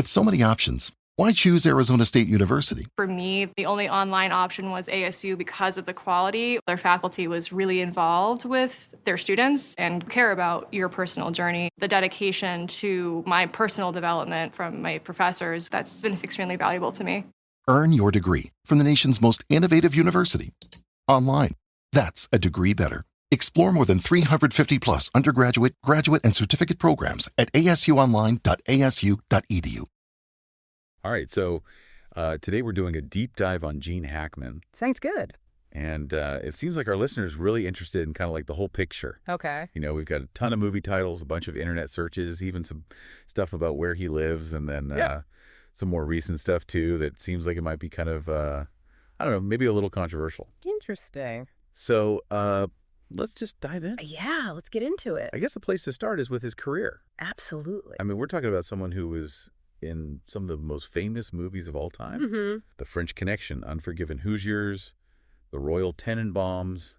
With so many options, why choose Arizona State University? For me, the only online option was ASU because of the quality. Their faculty was really involved with their students and care about your personal journey. The dedication to my personal development from my professors, that's been extremely valuable to me. Earn your degree from the nation's most innovative university. Online. That's a degree better. Explore more than 350 plus undergraduate, graduate, and certificate programs at asuonline.asu.edu. All right, so today we're doing a deep dive on Gene Hackman. Sounds good. And it seems like our listeners are really interested in kind of like the whole picture. Okay. You know, we've got a ton of movie titles, a bunch of internet searches, even some stuff about where he lives, and then some more recent stuff, too, that seems like it might be kind of, I don't know, maybe a little controversial. Interesting. So let's just dive in. Yeah, let's get into it. I guess the place to start is with his career. Absolutely. I mean, we're talking about someone who was in some of the most famous movies of all time. Mm-hmm. The French Connection, Unforgiven Hoosiers, The Royal Tenenbaums,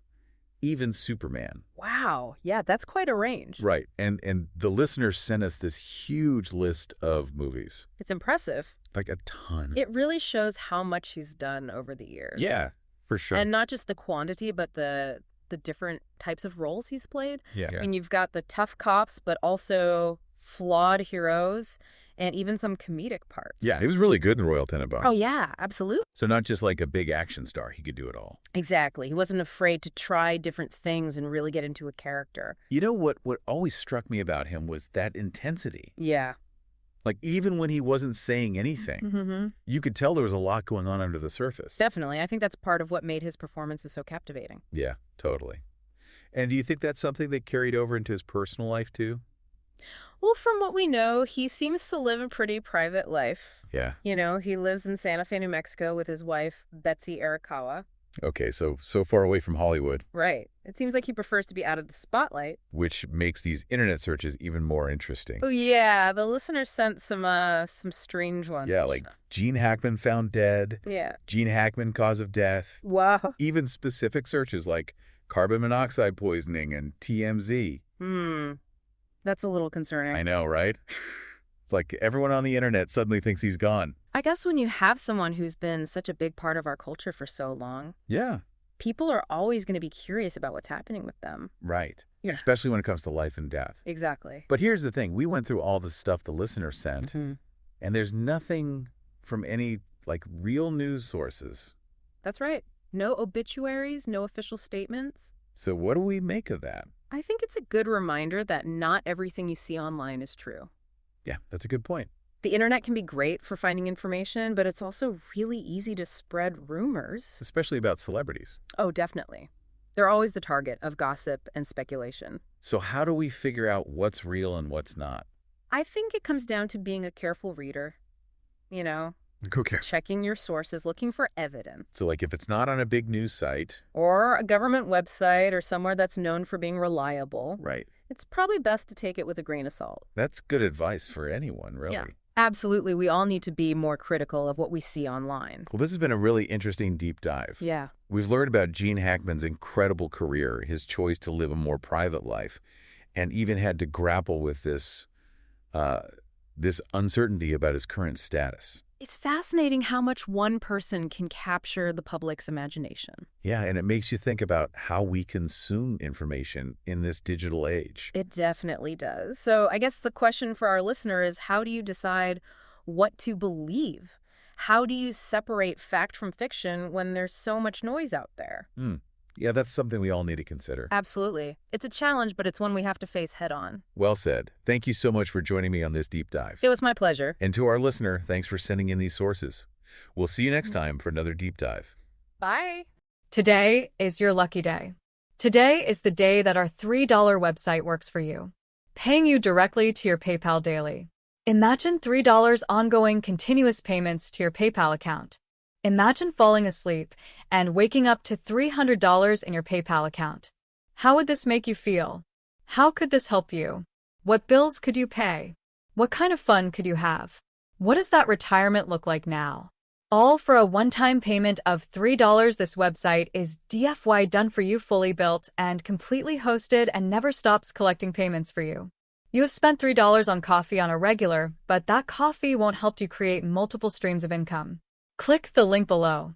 even Superman. Wow. Yeah, that's quite a range. Right. And the listeners sent us this huge list of movies. It's impressive. Like a ton. It really shows how much he's done over the years. Yeah, for sure. And not just the quantity, but the different types of roles he's played. Yeah. I mean, you've got the tough cops, but also flawed heroes, and even some comedic parts. Yeah, he was really good in The Royal Tenenbaums. Oh, yeah, absolutely. So not just like a big action star, he could do it all. Exactly. He wasn't afraid to try different things and really get into a character. You know what always struck me about him was that intensity. Yeah. Like even when he wasn't saying anything, Mm-hmm. you could tell there was a lot going on under the surface. Definitely. I think that's part of what made his performances so captivating. Yeah, totally. And do you think that's something that carried over into his personal life too? Well, from what we know, he seems to live a pretty private life. Yeah. You know, he lives in Santa Fe, New Mexico with his wife, Betsy Arakawa. Okay, so far away from Hollywood. Right. It seems like he prefers to be out of the spotlight. Which makes these internet searches even more interesting. Oh, yeah. The listeners sent some strange ones. Yeah, like Gene Hackman found dead. Yeah. Gene Hackman cause of death. Wow. Even specific searches like carbon monoxide poisoning and TMZ. That's a little concerning. I know, right? It's like everyone on the internet suddenly thinks he's gone. I guess when you have someone who's been such a big part of our culture for so long, Yeah. people are always going to be curious about what's happening with them. Right. Yeah. Especially when it comes to life and death. Exactly. But here's the thing. We went through all the stuff the listener sent, Mhm. and there's nothing from any, like, real news sources. That's right. No obituaries, no official statements. So what do we make of that? I think it's a good reminder that not everything you see online is true. Yeah, that's a good point. The internet can be great for finding information, but it's also really easy to spread rumors. Especially about celebrities. Oh, definitely. They're always the target of gossip and speculation. So how do we figure out what's real and what's not? I think it comes down to being a careful reader. You know, Okay. checking your sources, looking for evidence. So, like, if it's not on a big news site. Or a government website or somewhere that's known for being reliable. Right. It's probably best to take it with a grain of salt. That's good advice for anyone, really. Yeah. Absolutely. We all need to be more critical of what we see online. Well, this has been a really interesting deep dive. Yeah. We've learned about Gene Hackman's incredible career, his choice to live a more private life, and even had to grapple with this uncertainty about his current status. It's fascinating how much one person can capture the public's imagination. Yeah, and it makes you think about how we consume information in this digital age. It definitely does. So I guess the question for our listener is, how do you decide what to believe? How do you separate fact from fiction when there's so much noise out there? Yeah, that's something we all need to consider. Absolutely. It's a challenge, but it's one we have to face head on. Well said. Thank you so much for joining me on this deep dive. It was my pleasure. And to our listener, thanks for sending in these sources. We'll see you next time for another deep dive. Bye. Today is your lucky day. Today is the day that our $3 website works for you, paying you directly to your PayPal daily. Imagine $3 ongoing continuous payments to your PayPal account. Imagine falling asleep and waking up to $300 in your PayPal account. How would this make you feel? How could this help you? What bills could you pay? What kind of fun could you have? What does that retirement look like now? All for a one-time payment of $3. This website is DFY done for you, fully built and completely hosted, and never stops collecting payments for you. You have spent $3 on coffee on a regular, but that coffee won't help you create multiple streams of income. Click the link below.